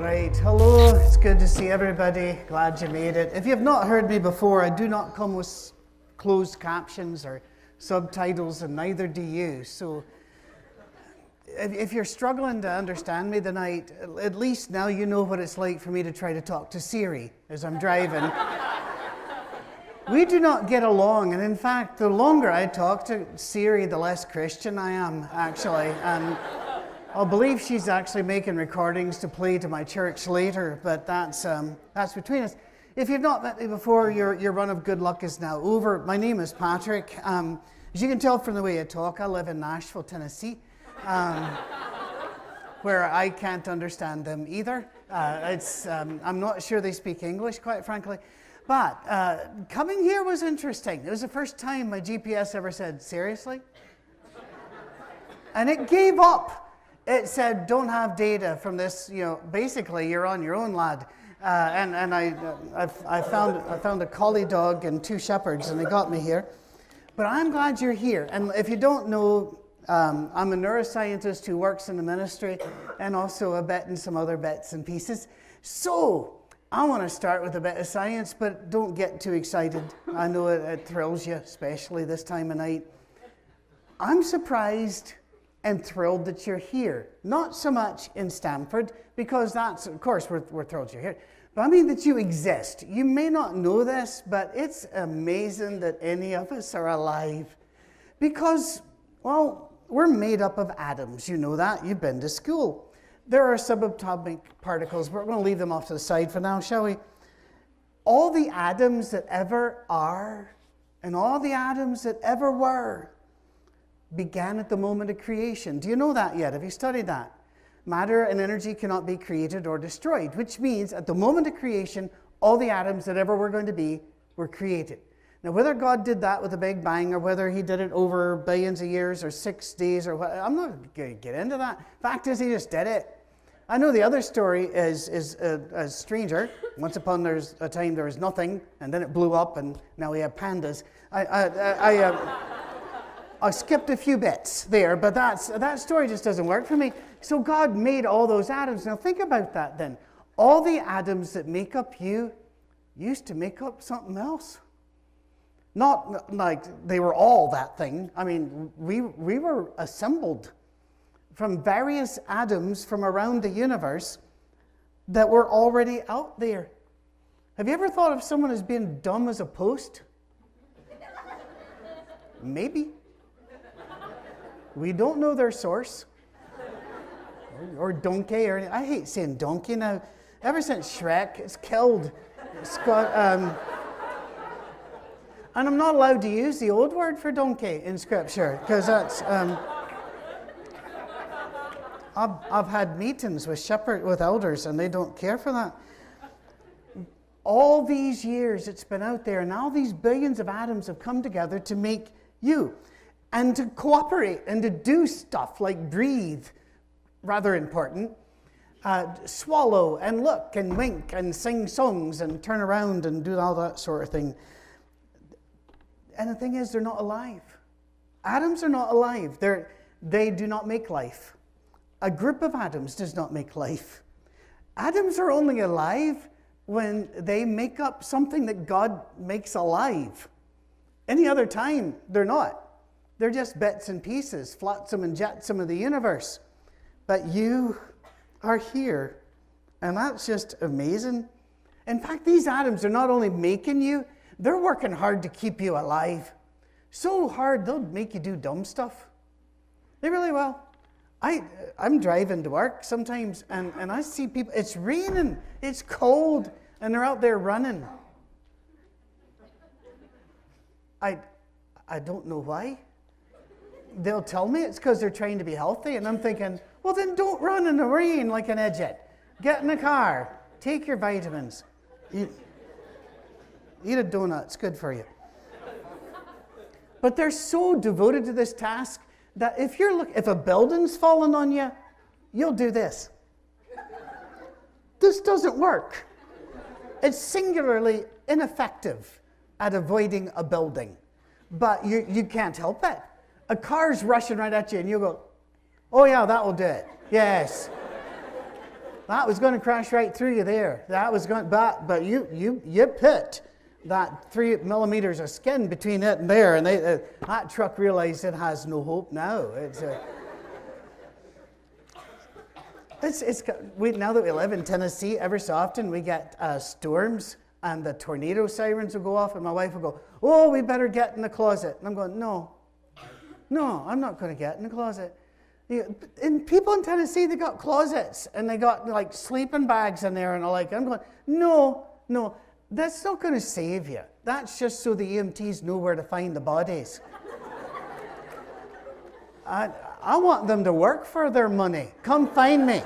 Right, hello, it's good to see everybody. Glad you made it. If you've not heard me before, I do not come with closed captions or subtitles, and neither do you. So if you're struggling to understand me tonight, at least now you know what it's like for me to try to talk to Siri as I'm driving. We do not get along, and in fact, the longer I talk to Siri, the less Christian I am, actually. And I believe she's actually making recordings to play to my church later, but that's between us. If you've not met me before, your run of good luck is now over. My name is Patrick. As you can tell from the way I talk, I live in Nashville, Tennessee, where I can't understand them either. I'm not sure they speak English, quite frankly. But coming here was interesting. It was the first time my GPS ever said, "Seriously?" And it gave up. It said, "Don't have data from this, basically you're on your own, lad." And I found a collie dog and two shepherds, and they got me here. But I'm glad you're here. And if you don't know, I'm a neuroscientist who works in the ministry and also a bit in some other bits and pieces. So I want to start with a bit of science, but don't get too excited. I know it thrills you, especially this time of night. I'm surprised and thrilled that you're here. Not so much in Stamford, because that's, of course, we're thrilled you're here. But I mean that you exist. You may not know this, but it's amazing that any of us are alive. Because, well, we're made up of atoms. You know that. You've been to school. There are subatomic particles. We're going to leave them off to the side for now, shall we? All the atoms that ever are, and all the atoms that ever were, began at the moment of creation. Do you know that yet? Have you studied that? Matter and energy cannot be created or destroyed, which means at the moment of creation, all the atoms that ever were going to be were created. Now, whether God did that with a big bang or whether he did it over billions of years or 6 days or what, I'm not going to get into that. Fact is, he just did it. I know the other story is a stranger. Once upon a time there was nothing, and then it blew up, and now we have pandas. I skipped a few bits there, but that story just doesn't work for me. So God made all those atoms. Now think about that then. All the atoms that make up you used to make up something else. Not like they were all that thing. I mean, we were assembled from various atoms from around the universe that were already out there. Have you ever thought of someone as being dumb as a post? Maybe. We don't know their source, or donkey, or I hate saying donkey now. Ever since Shrek, it's killed. It's got, and I'm not allowed to use the old word for donkey in Scripture because that's. I've had meetings with elders, and they don't care for that. All these years it's been out there, and now these billions of atoms have come together to make you. And to cooperate and to do stuff like breathe, rather important, swallow and look and wink and sing songs and turn around and do all that sort of thing. And the thing is, they're not alive. Atoms are not alive. They do not make life. A group of atoms does not make life. Atoms are only alive when they make up something that God makes alive. Any other time, they're not. They're just bits and pieces, flotsam and jetsam of the universe. But you are here, and that's just amazing. In fact, these atoms are not only making you, they're working hard to keep you alive. So hard, they'll make you do dumb stuff. They really will. I'm driving to work sometimes, and I see people, it's raining, it's cold, and they're out there running. I don't know why. They'll tell me it's because they're trying to be healthy, and I'm thinking, well, then don't run in the rain like an idiot. Get in the car. Take your vitamins. Eat a donut. It's good for you. But they're so devoted to this task that if a building's falling on you, you'll do this. This doesn't work. It's singularly ineffective at avoiding a building, but you can't help it. A car's rushing right at you, and you go, "Oh yeah, that will do it. Yes." That was going to crash right through you there. That was going, but you put that 3 millimeters of skin between it and there, and that truck realized it has no hope now. Now that we live in Tennessee, every so often we get storms, and the tornado sirens will go off, and my wife will go, "Oh, we better get in the closet." And I'm going, No, I'm not going to get in the closet. And people in Tennessee, they got closets, and they got like sleeping bags in there, and I'm going, no, that's not going to save you. That's just so the EMTs know where to find the bodies. I want them to work for their money. Come find me.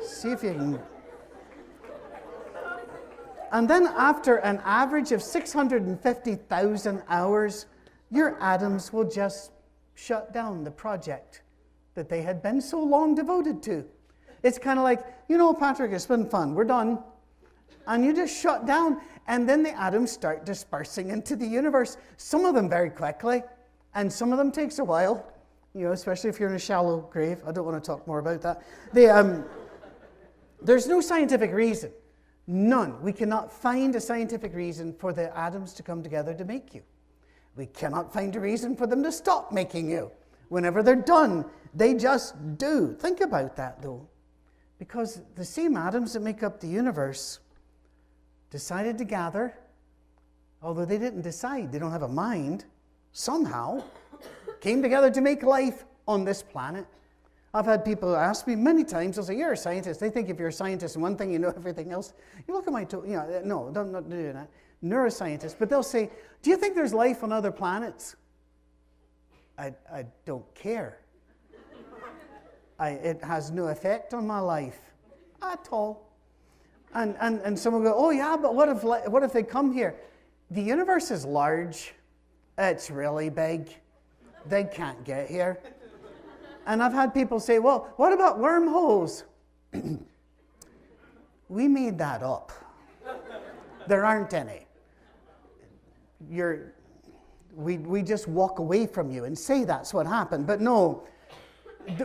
See if you can. And then after an average of 650,000 hours, your atoms will just shut down the project that they had been so long devoted to. It's kind of like, Patrick, it's been fun. We're done. And you just shut down, and then the atoms start dispersing into the universe. Some of them very quickly, and some of them takes a while, especially if you're in a shallow grave. I don't want to talk more about that. There's no scientific reason. None. We cannot find a scientific reason for the atoms to come together to make you. We cannot find a reason for them to stop making you. Whenever they're done, they just do. Think about that, though. Because the same atoms that make up the universe decided to gather, although they didn't decide, they don't have a mind, somehow came together to make life on this planet. I've had people ask me many times, they'll say, "You're a scientist." They think if you're a scientist in one thing, you know everything else. You look at my no, I'm not doing that. Neuroscientists, but they'll say, "Do you think there's life on other planets?" I don't care. It has no effect on my life at all. And someone will go, "Oh yeah, but what if they come here?" The universe is large. It's really big. They can't get here. And I've had people say, "Well, what about wormholes?" We made that up. There aren't any. We just walk away from you and say that's what happened. But no,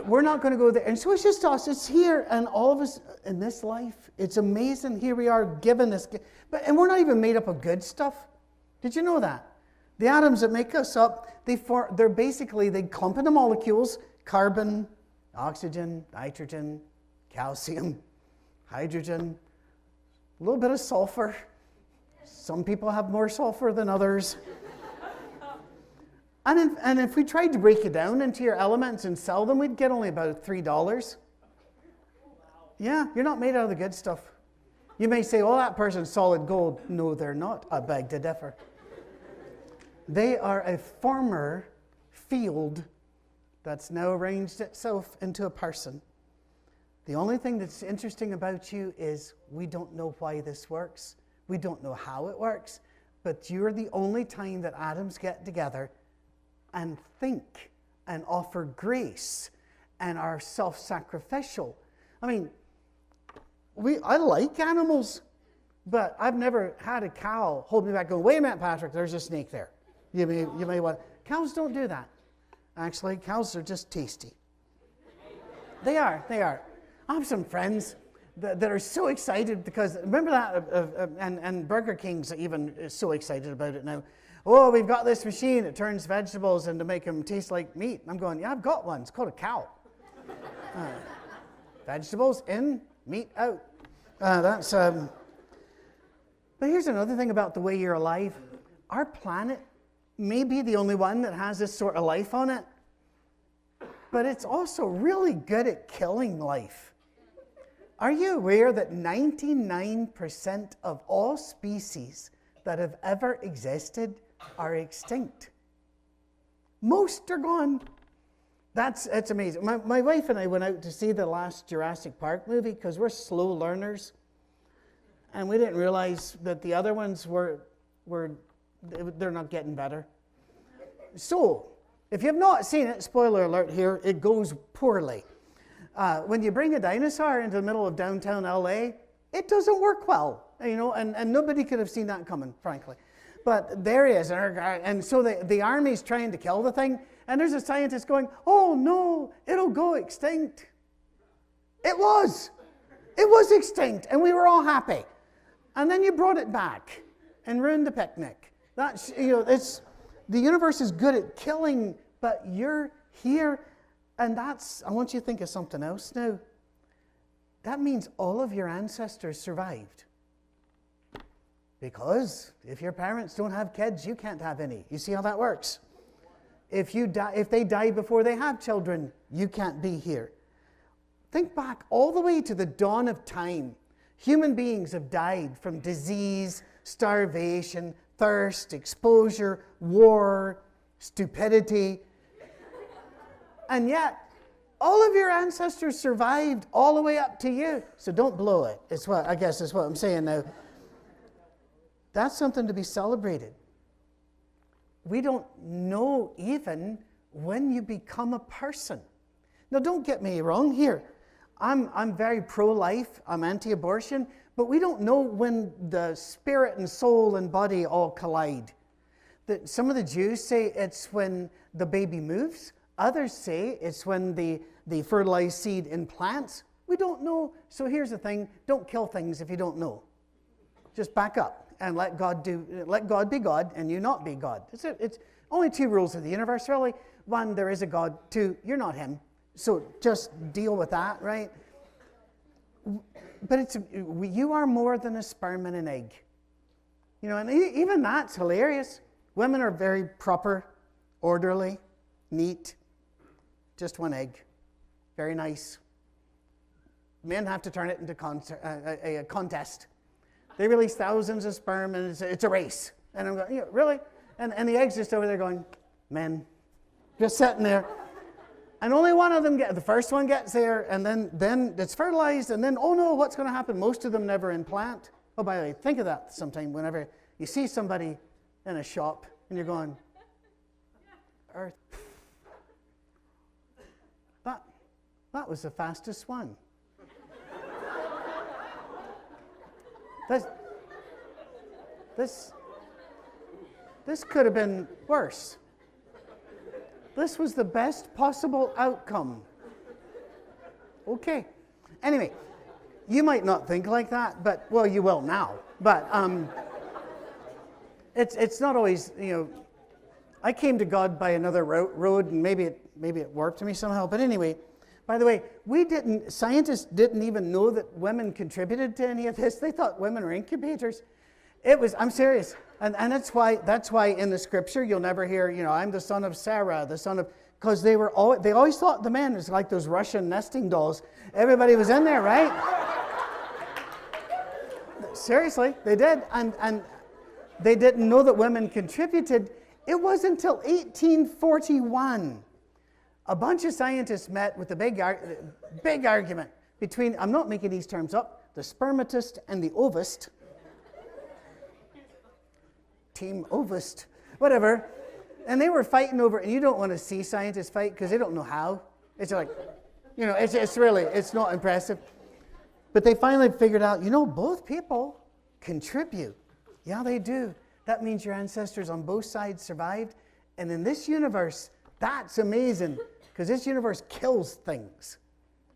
we're not going to go there. And so it's just us. It's here, and all of us in this life. It's amazing. Here we are given this. And we're not even made up of good stuff. Did you know that? The atoms that make us up, they clump into molecules: carbon, oxygen, nitrogen, calcium, hydrogen, a little bit of sulfur. Some people have more sulfur than others. And if we tried to break it down into your elements and sell them, we'd get only about $3. Yeah, you're not made out of the good stuff. You may say, "Oh, that person's solid gold." No, they're not. I beg to differ. They are a former field that's now arranged itself into a person. The only thing that's interesting about you is we don't know why this works. We don't know how it works, but you're the only time that atoms get together and think and offer grace and are self-sacrificial. I mean, I like animals, but I've never had a cow hold me back going, "Wait a minute, Patrick, there's a snake there. You may want." Cows don't do that. Actually, cows are just tasty. They are. I have some friends that are so excited because, remember that, and Burger King's even is so excited about it now. "Oh, we've got this machine that turns vegetables and to make them taste like meat." I'm going, "Yeah, I've got one. It's called a cow." Vegetables in, meat out. But here's another thing about the way you're alive. Our planet may be the only one that has this sort of life on it, but it's also really good at killing life. Are you aware that 99% of all species that have ever existed are extinct? Most are gone. It's amazing. My wife and I went out to see the last Jurassic Park movie because we're slow learners, and we didn't realize that the other ones they're not getting better. So, if you've not seen it, spoiler alert here, it goes poorly. When you bring a dinosaur into the middle of downtown LA, it doesn't work well, and nobody could have seen that coming, frankly. But there he is, and so the army's trying to kill the thing, and there's a scientist going, "Oh no, it'll go extinct." It was. It was extinct, and we were all happy. And then you brought it back and ruined the picnic. That's, it's, the universe is good at killing, but you're here, and that's, I want you to think of something else now. That means all of your ancestors survived. Because if your parents don't have kids, you can't have any. You see how that works? If they die before they have children, you can't be here. Think back all the way to the dawn of time. Human beings have died from disease, starvation, thirst, exposure, war, stupidity. And yet, all of your ancestors survived all the way up to you. So don't blow it. I guess is what I'm saying now. That's something to be celebrated. We don't know even when you become a person. Now, don't get me wrong here. I'm very pro-life. I'm anti-abortion. But we don't know when the spirit and soul and body all collide. Some of the Jews say it's when the baby moves. Others say it's when the fertilized seed implants. We don't know. So here's the thing. Don't kill things if you don't know. Just back up and let God be God and you not be God. It's only two rules of the universe, really. One, there is a God. Two, you're not him. So just deal with that, right? But you are more than a sperm and an egg. And even that's hilarious. Women are very proper, orderly, neat. Just one egg. Very nice. Men have to turn it into a contest. They release thousands of sperm, and it's a race. And I'm going, really? And the egg's just over there going, men. Just sitting there. And only one of them the first one gets there, and then it's fertilized, and then, oh no, what's going to happen? Most of them never implant. Oh, by the way, think of that sometime whenever you see somebody in a shop, and you're going, Earth. That was the fastest one. This could have been worse. This was the best possible outcome. Okay. Anyway, you might not think like that, but, well, you will now. But it's not always, I came to God by another road, and maybe it worked to me somehow. But anyway, by the way, scientists didn't even know that women contributed to any of this. They thought women were incubators. I'm serious. And that's why in the scripture you'll never hear, I'm the son of Sarah, the son of, because they always thought the men was like those Russian nesting dolls. Everybody was in there, right? Seriously, they did. And they didn't know that women contributed. It wasn't until 1841. A bunch of scientists met with a big argument between, I'm not making these terms up, the spermatist and the ovist. Team ovist, whatever. And they were fighting over, and you don't want to see scientists fight because they don't know how. It's like, it's not impressive. But they finally figured out, both people contribute. Yeah, they do. That means your ancestors on both sides survived. And in this universe, that's amazing because this universe kills things.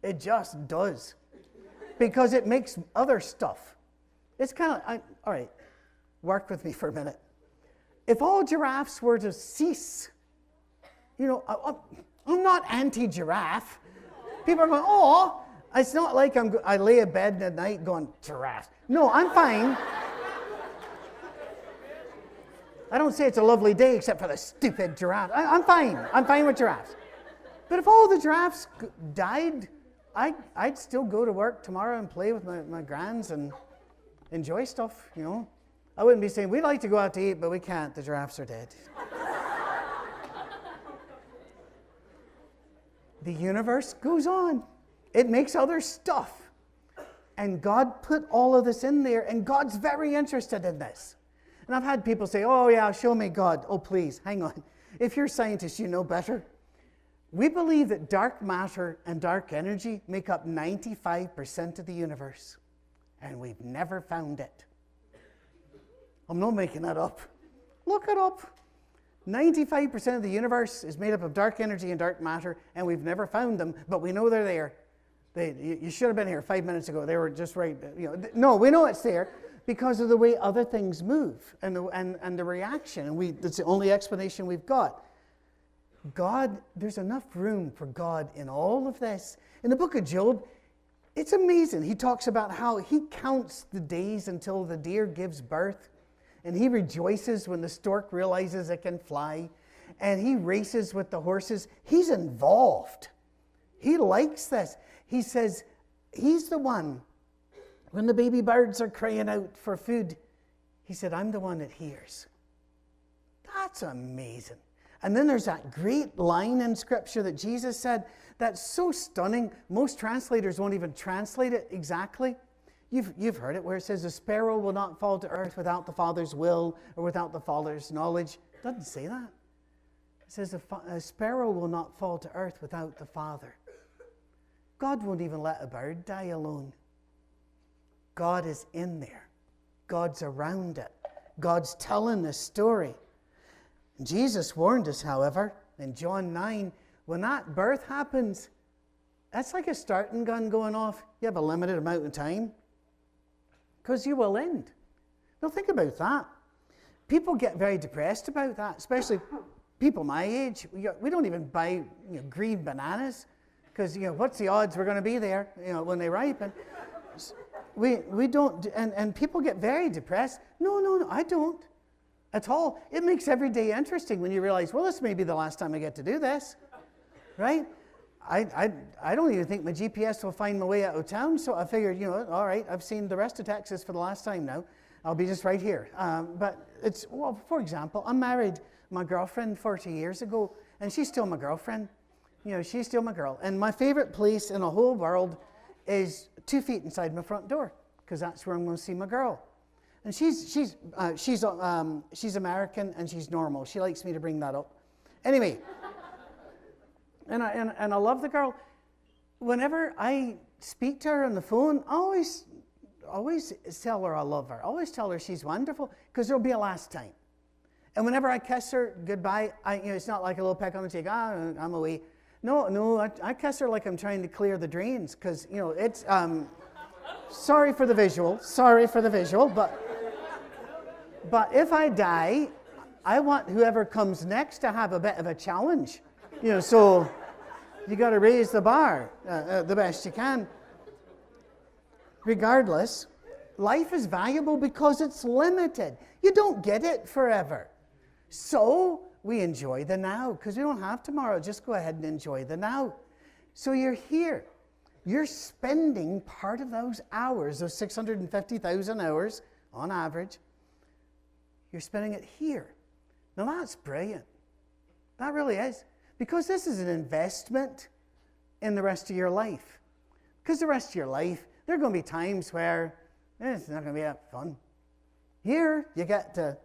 It just does. Because it makes other stuff. It's kind of, all right, work with me for a minute. If all giraffes were to cease, I'm not anti-giraffe. People are going, oh, it's not like I lay in bed at night going, giraffe. No, I'm fine. I don't say it's a lovely day except for the stupid giraffe. I'm fine. I'm fine with giraffes. But if all the giraffes died, I'd still go to work tomorrow and play with my grands and enjoy stuff, I wouldn't be saying, we'd like to go out to eat, but we can't. The giraffes are dead. The universe goes on. It makes other stuff. And God put all of this in there, and God's very interested in this. And I've had people say, oh, yeah, show me God. Oh, please, hang on. If you're scientists, you know better. We believe that dark matter and dark energy make up 95% of the universe. And we've never found it. I'm not making that up. Look it up. 95% of the universe is made up of dark energy and dark matter, and we've never found them, but we know they're there. You should have been here 5 minutes ago. They were just right. No, we know it's there because of the way other things move and the reaction. And that's the only explanation we've got. God, there's enough room for God in all of this. In the book of Job, it's amazing. He talks about how he counts the days until the deer gives birth. And he rejoices when the stork realizes it can fly. And he races with the horses. He's involved. He likes this. He says he's the one, when the baby birds are crying out for food, he said, I'm the one that hears. That's amazing. And then there's that great line in Scripture that Jesus said that's so stunning. Most translators won't even translate it exactly. You've heard it where it says, a sparrow will not fall to earth without the Father's will or without the Father's knowledge. It doesn't say that. It says a sparrow will not fall to earth without the Father. God won't even let a bird die alone. God is in there. God's around it. God's telling the story. Jesus warned us, however, in John 9, when that birth happens, that's like a starting gun going off. You have a limited amount of time because you will end. Now think about that. People get very depressed about that, especially people my age. We don't even buy green bananas because what's the odds we're going to be there when they ripen. We don't, and people get very depressed. No, I don't at all. It makes every day interesting when you realize, well, this may be the last time I get to do this, right? I don't even think my GPS will find my way out of town, so I figured, all right, I've seen the rest of Texas for the last time now. I'll be just right here. But it's, well, for example, I married my girlfriend 40 years ago, and she's still my girlfriend. She's still my girl. And my favorite place in the whole world is 2 feet inside my front door, because that's where I'm going to see my girl. And she's American and she's normal. She likes me to bring that up. Anyway, and I love the girl. Whenever I speak to her on the phone, I always tell her I love her. I always tell her she's wonderful, because there'll be a last time. And whenever I kiss her goodbye, it's not like a little peck on the cheek. I'm away. No, I kiss her like I'm trying to clear the drains, because it's. Sorry for the visual, but if I die, I want whoever comes next to have a bit of a challenge. So you got to raise the bar the best you can. Regardless, life is valuable because it's limited. You don't get it forever. So we enjoy the now, because we don't have tomorrow. Just go ahead and enjoy the now. So you're here. You're spending part of those hours, those 650,000 hours on average, you're spending it here. Now that's brilliant. That really is. Because this is an investment in the rest of your life. Because the rest of your life, there are going to be times where it's not going to be that fun. Here, you get to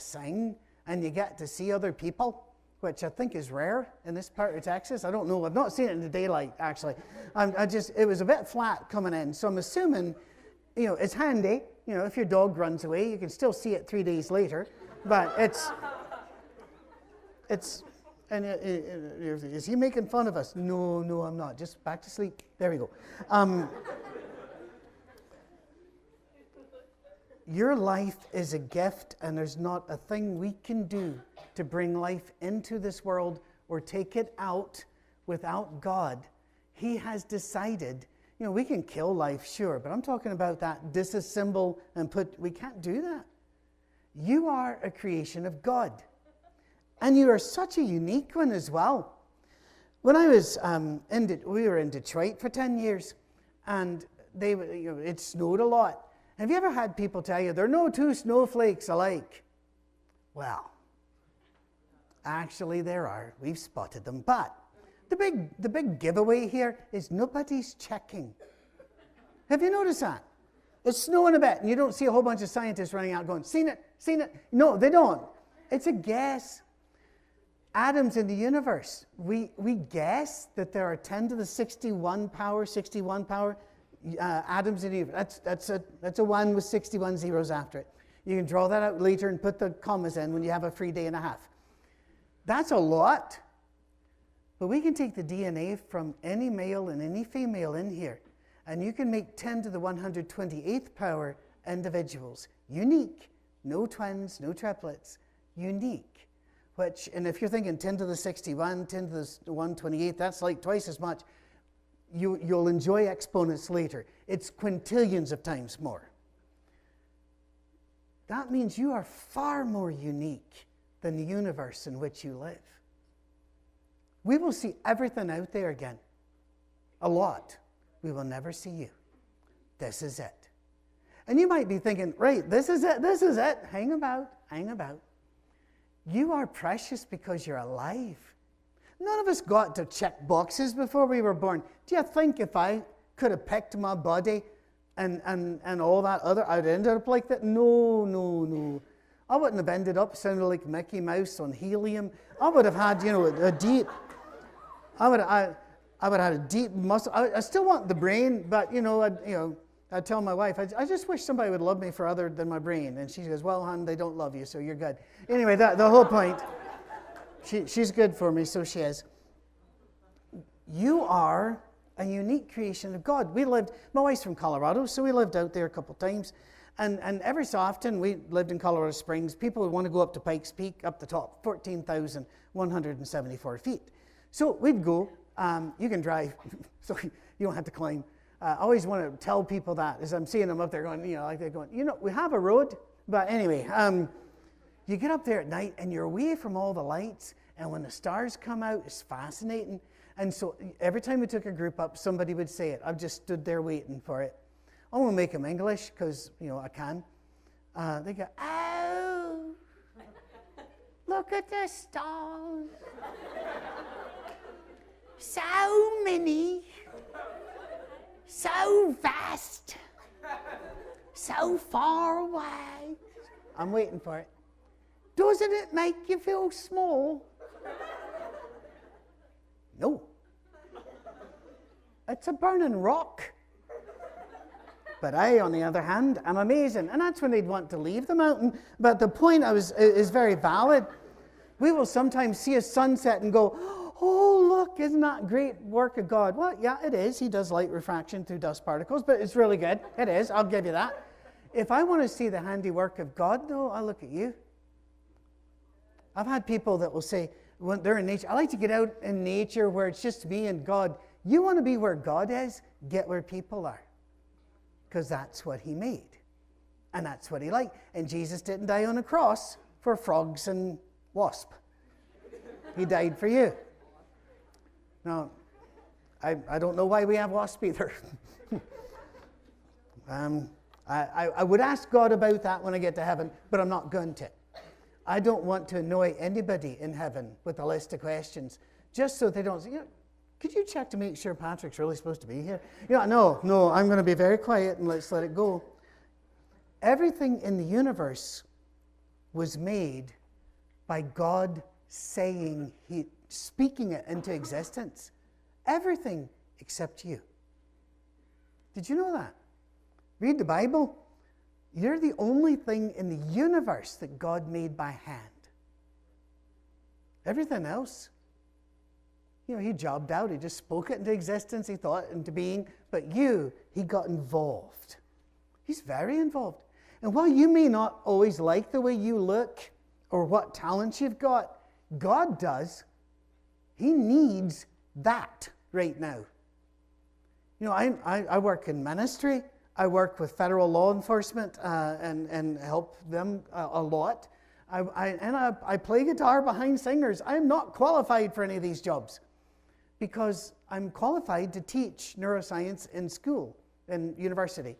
sing, and you get to see other people, which I think is rare in this part of Texas. I don't know. I've not seen it in the daylight, actually. It was a bit flat coming in, so I'm assuming, it's handy. If your dog runs away, you can still see it 3 days later. But is he making fun of us? No, I'm not. Just back to sleep. There we go. Your life is a gift, and there's not a thing we can do to bring life into this world or take it out without God. He has decided, we can kill life, sure, but I'm talking about that disassemble and we can't do that. You are a creation of God, and you are such a unique one as well. When I was we were in Detroit for 10 years, and it snowed a lot. Have you ever had people tell you, there are no two snowflakes alike? Well, actually there are. We've spotted them. But the big giveaway here is nobody's checking. Have you noticed that? It's snowing a bit, and you don't see a whole bunch of scientists running out going, seen it? No, they don't. It's a guess. Atoms in the universe. We guess that there are 10 to the 61 power atoms in the universe. That's a 1 with 61 zeros after it. You can draw that out later and put the commas in when you have a free day and a half. That's a lot. But we can take the DNA from any male and any female in here, and you can make 10 to the 128th power individuals. Unique. No twins, no triplets. Unique. Which, and if you're thinking 10 to the 61, 10 to the 128, that's like twice as much. You'll enjoy exponents later. It's quintillions of times more. That means you are far more unique than the universe in which you live. We will see everything out there again. A lot. We will never see you. This is it. And you might be thinking, right, this is it, this is it. Hang about, hang about. You are precious because you're alive. None of us got to check boxes before we were born. Do you think if I could have picked my body and all that other, I'd ended up like that? No, no, no. I wouldn't have ended up sounding like Mickey Mouse on helium. I would have had, a deep, I would have had a deep muscle. I still want the brain, but, I'd tell my wife, I just wish somebody would love me for other than my brain. And she goes, well, hon, they don't love you, so you're good. Anyway, the whole point. She's good for me, so she is. You are a unique creation of God. My wife's from Colorado, so we lived out there a couple times. And every so often, we lived in Colorado Springs. People would want to go up to Pikes Peak, up the top, 14,174 feet. So we'd go. You can drive, so you don't have to climb. I always want to tell people that as I'm seeing them up there going, we have a road. But anyway, you get up there at night and you're away from all the lights, and when the stars come out, it's fascinating. And so every time we took a group up, somebody would say it. I've just stood there waiting for it. I'm going to make them English because, I can. They go, oh, look at the stars. So many, so vast, so far away. I'm waiting for it. Doesn't it make you feel small? No. It's a burning rock. But I, on the other hand, am amazing. And that's when they'd want to leave the mountain. But the point is very valid. We will sometimes see a sunset and go, oh, look, isn't that great work of God? Well, yeah, it is. He does light refraction through dust particles, but it's really good. It is. I'll give you that. If I want to see the handiwork of God, though, I'll look at you. I've had people that will say, when they're in nature, I like to get out in nature where it's just me and God. You want to be where God is? Get where people are. Because that's what he made. And that's what he liked. And Jesus didn't die on a cross for frogs and wasps. He died for you. Now, I don't know why we have wasps either. I would ask God about that when I get to heaven, but I'm not going to. I don't want to annoy anybody in heaven with a list of questions, just so they don't say, could you check to make sure Patrick's really supposed to be here? No, I'm going to be very quiet and let's let it go. Everything in the universe was made by God speaking it into existence. Everything except you. Did you know that? Read the Bible. You're the only thing in the universe that God made by hand. Everything else, he jobbed out. He just spoke it into existence. He thought it into being. But he got involved. He's very involved. And while you may not always like the way you look or what talents you've got, God does. He needs that right now. I work in ministry. I work with federal law enforcement and help them a lot. I play guitar behind singers. I'm not qualified for any of these jobs because I'm qualified to teach neuroscience in school, in university.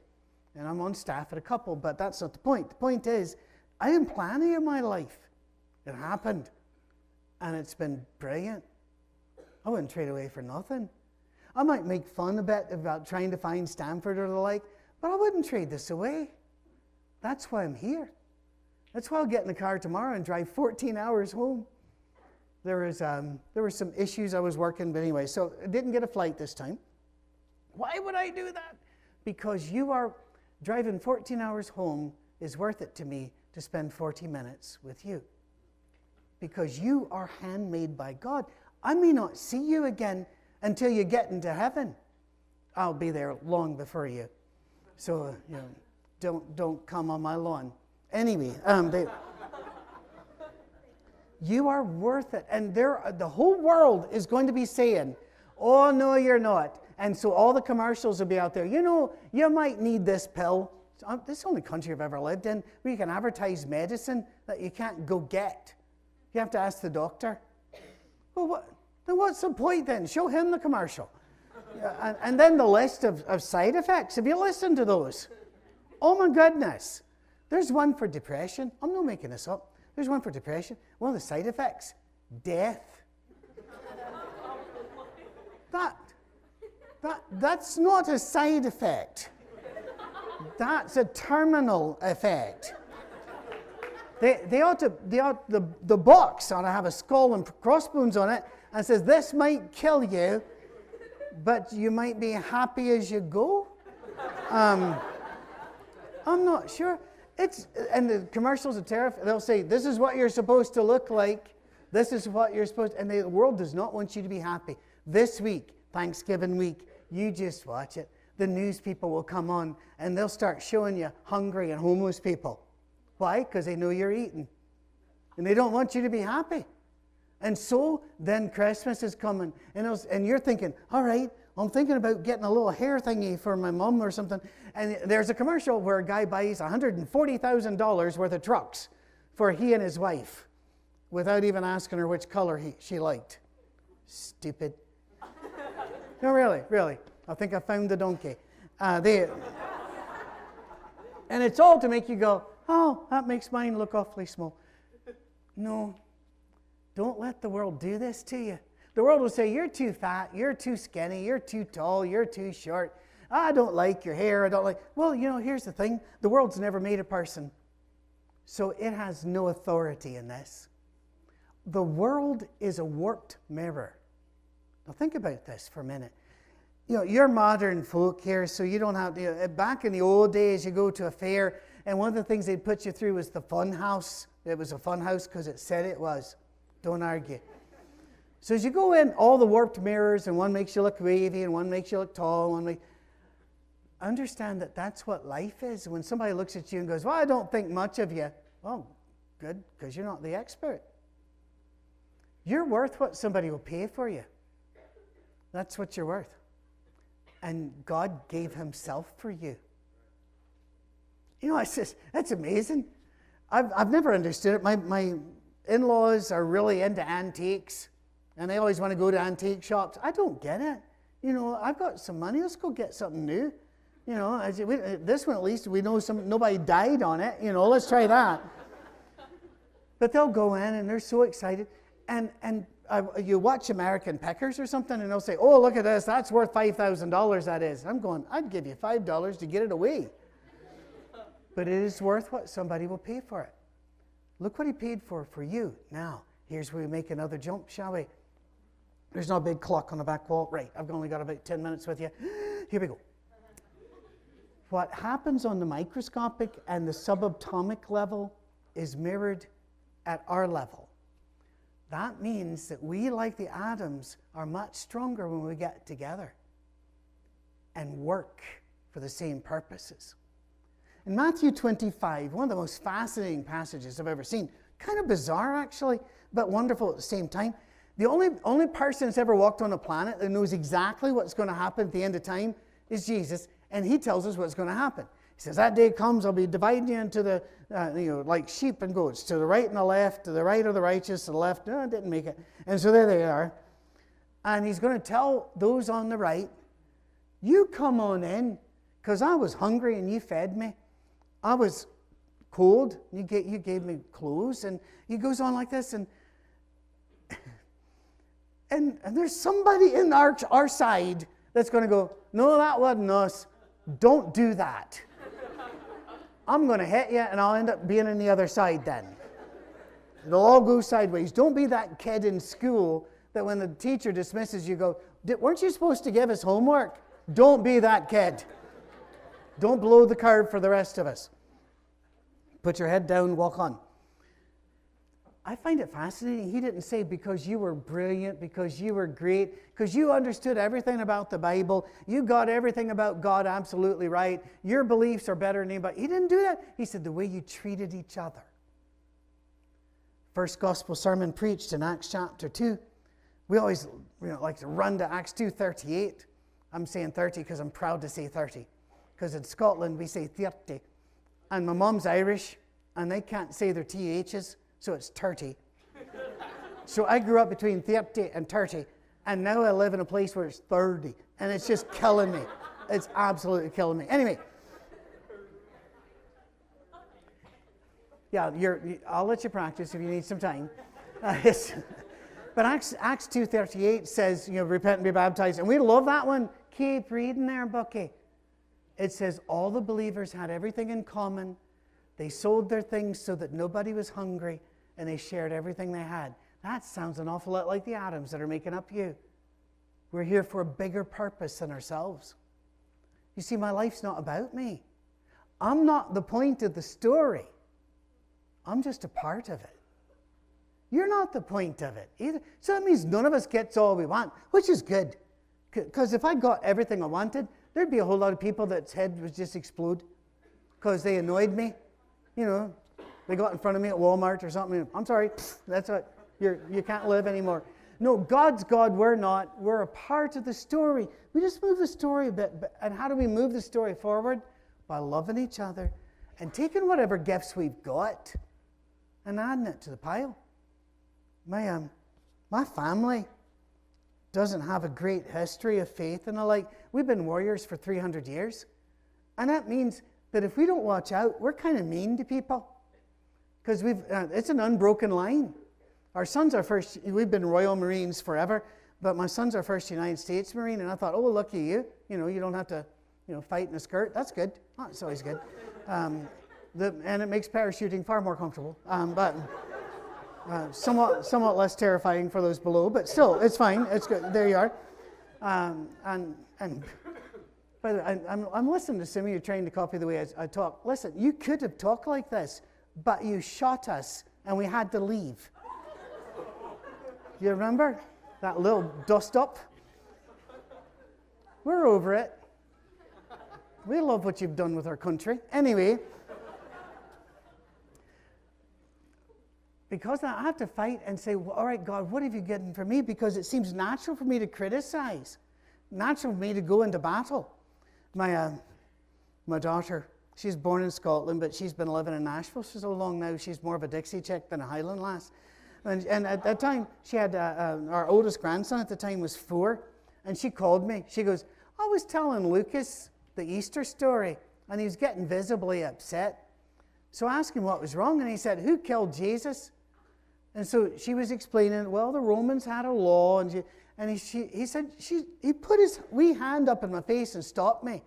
And I'm on staff at a couple, but that's not the point. The point is, I am planning in my life. It happened. And it's been brilliant. I wouldn't trade away for nothing. I might make fun a bit about trying to find Stanford or the like, but I wouldn't trade this away. That's why I'm here. That's why I'll get in the car tomorrow and drive 14 hours home. There were some issues I was working, but anyway, so I didn't get a flight this time. Why would I do that? Because you are driving 14 hours home is worth it to me to spend 40 minutes with you. Because you are handmade by God. I may not see you again until you get into heaven. I'll be there long before you. So, don't come on my lawn. Anyway, you are worth it. And the whole world is going to be saying, oh, no, you're not. And so all the commercials will be out there. You might need this pill. This is the only country I've ever lived in where you can advertise medicine that you can't go get. You have to ask the doctor. Well, then what's the point then? Show him the commercial. And then the list of side effects. Have you listened to those? Oh, my goodness. There's one for depression. I'm not making this up. There's one for depression. One of the side effects, death. That's not a side effect. That's a terminal effect. The box ought to have a skull and crossbones on it and says, this might kill you, but you might be happy as you go. I'm not sure. And the commercials are terrifying. They'll say, this is what you're supposed to look like. This is what you're supposed to, and the world does not want you to be happy. This week, Thanksgiving week, you just watch it. The news people will come on and they'll start showing you hungry and homeless people. Why? Because they know you're eating. And they don't want you to be happy. And so then Christmas is coming and you're thinking, all right, I'm thinking about getting a little hair thingy for my mom or something. And there's a commercial where a guy buys $140,000 worth of trucks for he and his wife without even asking her which color she liked. Stupid. No, really. I think I found the donkey. And it's all to make you go, oh, that makes mine look awfully small. No, don't let the world do this to you. The world will say, you're too fat, you're too skinny, you're too tall, you're too short. I don't like your hair, I don't like... Well, here's the thing. The world's never made a person. So it has no authority in this. The world is a warped mirror. Now think about this for a minute. You're modern folk here, so you don't have... back in the old days, you go to a fair, and one of the things they'd put you through was the fun house. It was a fun house because it said it was. Don't argue. So as you go in, all the warped mirrors, and one makes you look wavy, and one makes you look tall, understand that that's what life is. When somebody looks at you and goes, well, I don't think much of you. Well, good, because you're not the expert. You're worth what somebody will pay for you. That's what you're worth. And God gave himself for you. It's just, that's amazing. I've never understood it. My in-laws are really into antiques, and they always want to go to antique shops. I don't get it. I've got some money. Let's go get something new. This one at least we know nobody died on it. Let's try that. But they'll go in and they're so excited. And you watch American Pickers or something, and they'll say, oh, look at this. That's worth $5,000, that is. I'm going, I'd give you $5 to get it away. But it is worth what somebody will pay for it. Look what he paid for you. Now, here's where we make another jump, shall we? There's no big clock on the back wall. Right, I've only got about 10 minutes with you. Here we go. What happens on the microscopic and the subatomic level is mirrored at our level. That means that we, like the atoms, are much stronger when we get together and work for the same purposes. In Matthew 25, one of the most fascinating passages I've ever seen, kind of bizarre actually, but wonderful at the same time. The only person that's ever walked on the planet that knows exactly what's going to happen at the end of time is Jesus, and he tells us what's going to happen. He says, that day comes, I'll be dividing you into the, like sheep and goats, to the right and the left, to the right of the righteous, to the left. No, I didn't make it. And so there they are. And he's going to tell those on the right, you come on in, because I was hungry and you fed me. I was cold, you gave me clothes. And he goes on like this, and there's somebody in our side that's going to go, no, that wasn't us. Don't do that. I'm going to hit you, and I'll end up being on the other side then. It'll all go sideways. Don't be that kid in school that when the teacher dismisses you, go, weren't you supposed to give us homework? Don't be that kid. Don't blow the curve for the rest of us. Put your head down, walk on. I find it fascinating. He didn't say because you were brilliant, because you were great, because you understood everything about the Bible, you got everything about God absolutely right, your beliefs are better than anybody. He didn't do that. He said the way you treated each other. First gospel sermon preached in Acts chapter 2. We always like to run to Acts 2:38. I'm saying 30 because I'm proud to say 30. Because in Scotland we say 30. And my mom's Irish, and they can't say their THs, so it's 30. So I grew up between 30 and 30, and now I live in a place where it's 30, and it's just killing me. It's absolutely killing me. Anyway. Yeah, I'll let you practice if you need some time. But Acts 2:38 says, repent and be baptized. And we love that one. Keep reading there, Bucky. It says, all the believers had everything in common. They sold their things so that nobody was hungry, and they shared everything they had. That sounds an awful lot like the atoms that are making up you. We're here for a bigger purpose than ourselves. You see, my life's not about me. I'm not the point of the story. I'm just a part of it. You're not the point of it either. So that means none of us gets all we want, which is good. Because if I got everything I wanted, there'd be a whole lot of people that's head would just explode because they annoyed me. They got in front of me at Walmart or something. I'm sorry, that's it. You can't live anymore. No, God's God, we're not. We're a part of the story. We just move the story a bit. And how do we move the story forward? By loving each other and taking whatever gifts we've got and adding it to the pile. My family doesn't have a great history of faith and the like. We've been warriors for 300 years. And that means that if we don't watch out, we're kind of mean to people. Because it's an unbroken line. Our son's our first, we've been Royal Marines forever, but my son's our first United States Marine, and I thought, oh, lucky you. You don't have to, fight in a skirt. That's good. Oh, it's always good. And it makes parachuting far more comfortable. But somewhat less terrifying for those below, but still, it's fine. It's good. There you are. And by the way, I'm listening to some of you trying to copy the way I talk. Listen, you could have talked like this, but you shot us, and we had to leave. You remember that little dust-up? We're over it. We love what you've done with our country. Anyway, because I have to fight and say, well, all right, God, what have you gotten for me? Because it seems natural for me to criticize, natural for me to go into battle. My daughter, she's born in Scotland, but she's been living in Nashville for so long now, she's more of a Dixie chick than a Highland lass. And at that time, she had, our oldest grandson at the time was 4, and she called me. She goes, I was telling Lucas the Easter story, and he was getting visibly upset. So I asked him what was wrong, and he said, who killed Jesus? And so she was explaining, well, the Romans had a law, and he said, he put his wee hand up in my face and stopped me.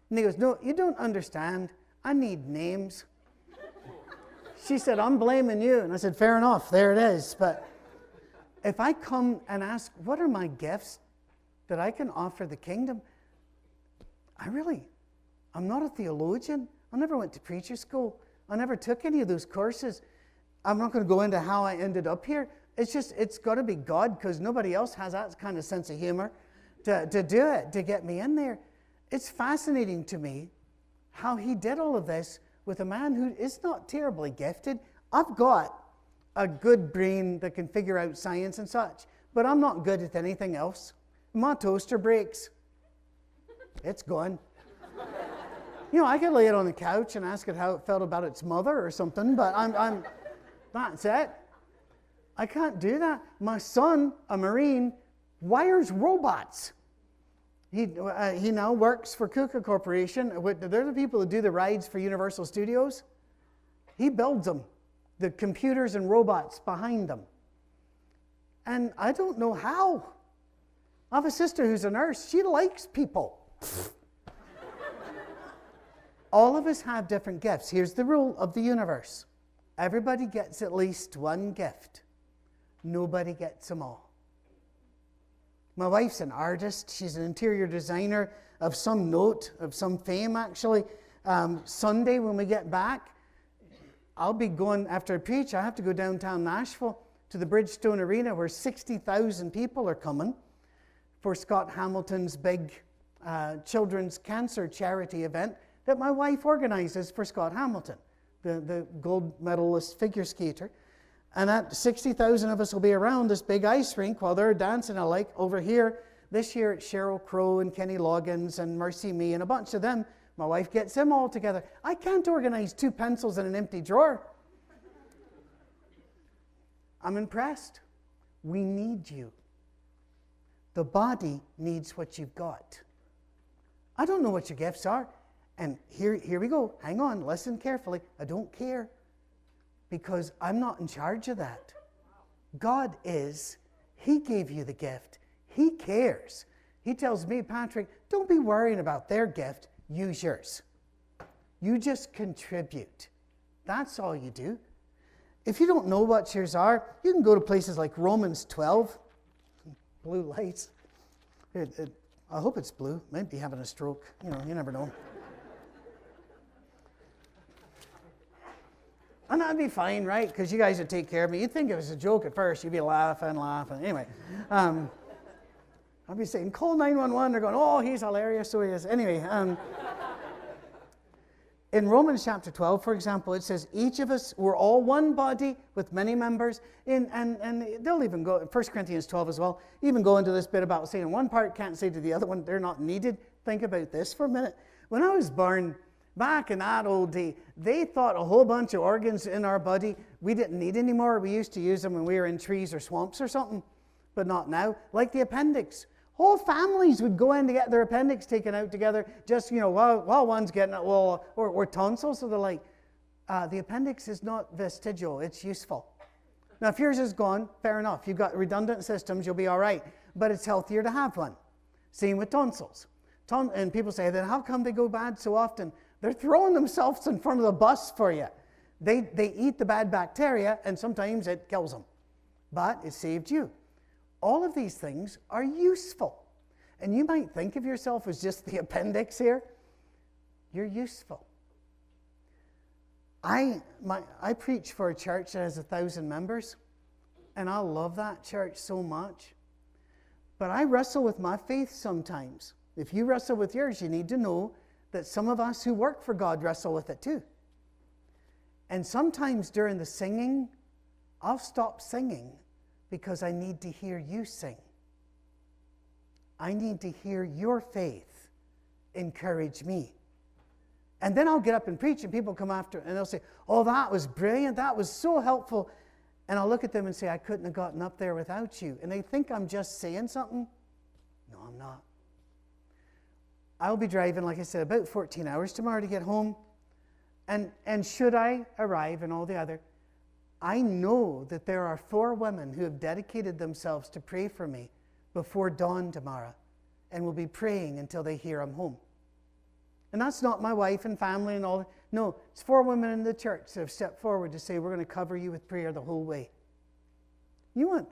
And he goes, no, you don't understand. I need names. She said, I'm blaming you. And I said, fair enough, there it is. But if I come and ask, what are my gifts that I can offer the kingdom? I'm not a theologian. I never went to preacher school. I never took any of those courses. I'm not going to go into how I ended up here. It's got to be God, because nobody else has that kind of sense of humor to do it, to get me in there. It's fascinating to me how he did all of this with a man who is not terribly gifted. I've got a good brain that can figure out science and such, but I'm not good at anything else. My toaster breaks. It's gone. I could lay it on the couch and ask it how it felt about its mother or something, but that's it. I can't do that. My son, a Marine, wires robots. He now works for KUKA Corporation. They're the people that do the rides for Universal Studios. He builds them, the computers and robots behind them. And I don't know how. I have a sister who's a nurse. She likes people. All of us have different gifts. Here's the rule of the universe. Everybody gets at least one gift. Nobody gets them all. My wife's an artist. She's an interior designer of some note, of some fame, actually. Sunday, when we get back, I'll be going, after I preach, I have to go downtown Nashville to the Bridgestone Arena where 60,000 people are coming for Scott Hamilton's big children's cancer charity event that my wife organizes for Scott Hamilton, the gold medalist figure skater. And that 60,000 of us will be around this big ice rink while they're dancing. Like over here, this year it's Sheryl Crow and Kenny Loggins and Mercy Me and a bunch of them. My wife gets them all together. I can't organize 2 pencils in an empty drawer. I'm impressed. We need you. The body needs what you've got. I don't know what your gifts are. And here we go. Hang on, listen carefully. I don't care because I'm not in charge of that. God is. He gave you the gift. He cares. He tells me, Patrick, don't be worrying about their gift. Use yours. You just contribute. That's all you do. If you don't know what yours are, you can go to places like Romans 12. Blue lights. I hope it's blue. Might be having a stroke. You never know. And that'd be fine, right? Because you guys would take care of me. You'd think it was a joke at first. You'd be laughing. Anyway, I'd be saying, call 911. They're going, oh, he's hilarious. So he is. Anyway, in Romans chapter 12, for example, it says, each of us, we're all one body with many members. And they'll even go, 1 Corinthians 12 as well, even go into this bit about saying one part can't say to the other one, they're not needed. Think about this for a minute. When I was born, back in that old day, they thought a whole bunch of organs in our body we didn't need anymore. We used to use them when we were in trees or swamps or something, but not now. Like the appendix. Whole families would go in to get their appendix taken out together, just, while one's getting it, or tonsils. So they're like, the appendix is not vestigial, it's useful. Now, if yours is gone, fair enough. You've got redundant systems, you'll be all right. But it's healthier to have one. Same with tonsils. And people say, then how come they go bad so often? They're throwing themselves in front of the bus for you. They eat the bad bacteria, and sometimes it kills them. But it saved you. All of these things are useful. And you might think of yourself as just the appendix here. You're useful. I preach for a church that has 1,000 members, and I love that church so much. But I wrestle with my faith sometimes. If you wrestle with yours, you need to know that some of us who work for God wrestle with it too. And sometimes during the singing, I'll stop singing because I need to hear you sing. I need to hear your faith encourage me. And then I'll get up and preach, and people come after, and they'll say, oh, that was brilliant, that was so helpful. And I'll look at them and say, I couldn't have gotten up there without you. And they think I'm just saying something. No, I'm not. I'll be driving, like I said, about 14 hours tomorrow to get home. And should I arrive and all the other, I know that there are 4 women who have dedicated themselves to pray for me before dawn tomorrow and will be praying until they hear I'm home. And that's not my wife and family and all. No, it's 4 women in the church that have stepped forward to say, we're going to cover you with prayer the whole way. You want,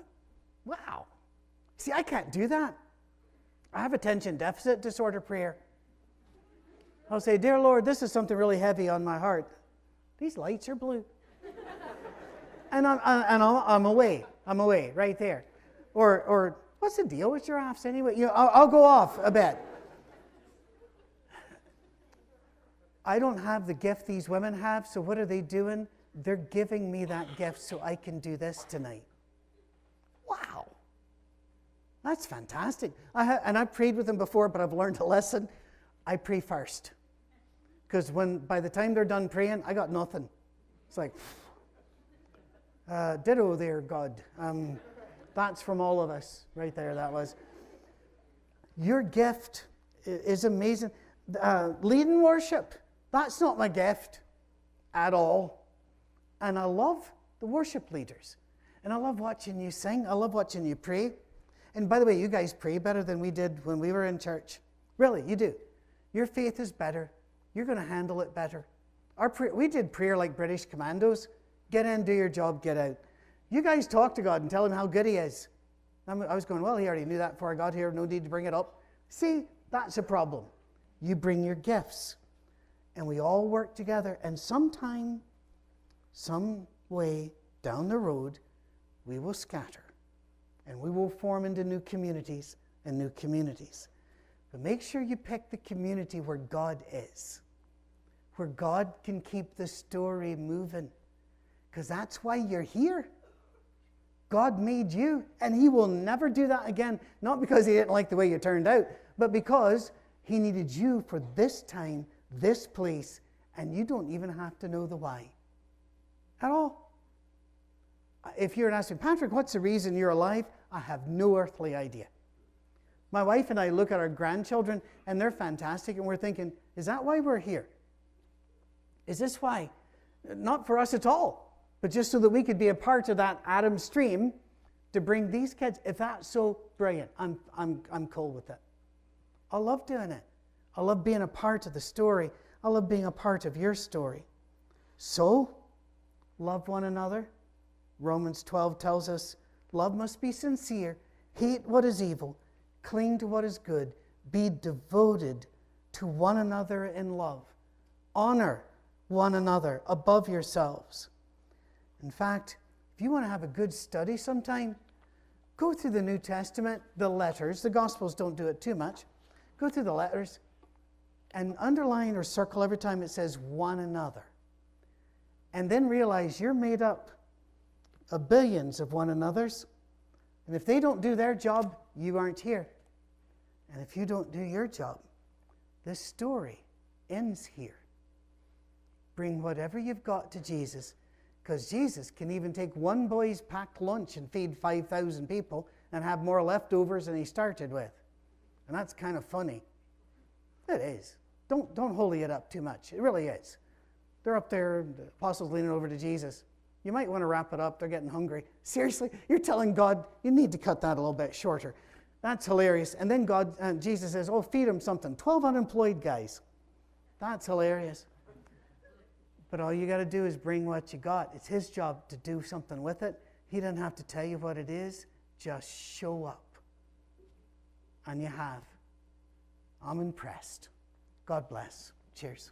wow. See, I can't do that. I have attention deficit disorder prayer. I'll say, dear Lord, this is something really heavy on my heart. These lights are blue. And I'm away. I'm away right there. Or what's the deal with giraffes anyway? I'll go off a bit. I don't have the gift these women have, so what are they doing? They're giving me that gift so I can do this tonight. Wow. That's fantastic. I've prayed with them before, but I've learned a lesson. I pray first. Because by the time they're done praying, I got nothing. It's like, ditto there, God. That's from all of us right there, that was. Your gift is amazing. Leading worship, that's not my gift at all. And I love the worship leaders. And I love watching you sing. I love watching you pray. And by the way, you guys pray better than we did when we were in church. Really, you do. Your faith is better. You're going to handle it better. We did prayer like British commandos. Get in, do your job, get out. You guys talk to God and tell him how good he is. I was going, well, he already knew that before I got here. No need to bring it up. See, that's a problem. You bring your gifts. And we all work together. And sometimes some way down the road, we will scatter. And we will form into new communities and new communities. But make sure you pick the community where God is, where God can keep the story moving. Because that's why you're here. God made you, and he will never do that again. Not because he didn't like the way you turned out, but because he needed you for this time, this place, and you don't even have to know the why at all. If you're asking, Patrick, what's the reason you're alive? I have no earthly idea. My wife and I look at our grandchildren, and they're fantastic, and we're thinking, is that why we're here? Is this why? Not for us at all, but just so that we could be a part of that Adam stream to bring these kids. If that's so brilliant, I'm cool with it. I love doing it. I love being a part of the story. I love being a part of your story. So, love one another. Romans 12 tells us, love must be sincere, hate what is evil, cling to what is good, be devoted to one another in love. Honor one another above yourselves. In fact, if you want to have a good study sometime, go through the New Testament, the letters. The Gospels don't do it too much. Go through the letters and underline or circle every time it says one another. And then realize you're made up of billions of one another's. And if they don't do their job, you aren't here. And if you don't do your job, this story ends here. Bring whatever you've got to Jesus, because Jesus can even take one boy's packed lunch and feed 5,000 people and have more leftovers than he started with. And that's kind of funny. It is. Don't holy it up too much. It really is. They're up there, the apostles leaning over to Jesus. You might want to wrap it up. They're getting hungry. Seriously? You're telling God, you need to cut that a little bit shorter. That's hilarious. And then Jesus says, oh, feed them something. 12 unemployed guys. That's hilarious. But all you got to do is bring what you got. It's his job to do something with it. He doesn't have to tell you what it is. Just show up. And you have. I'm impressed. God bless. Cheers.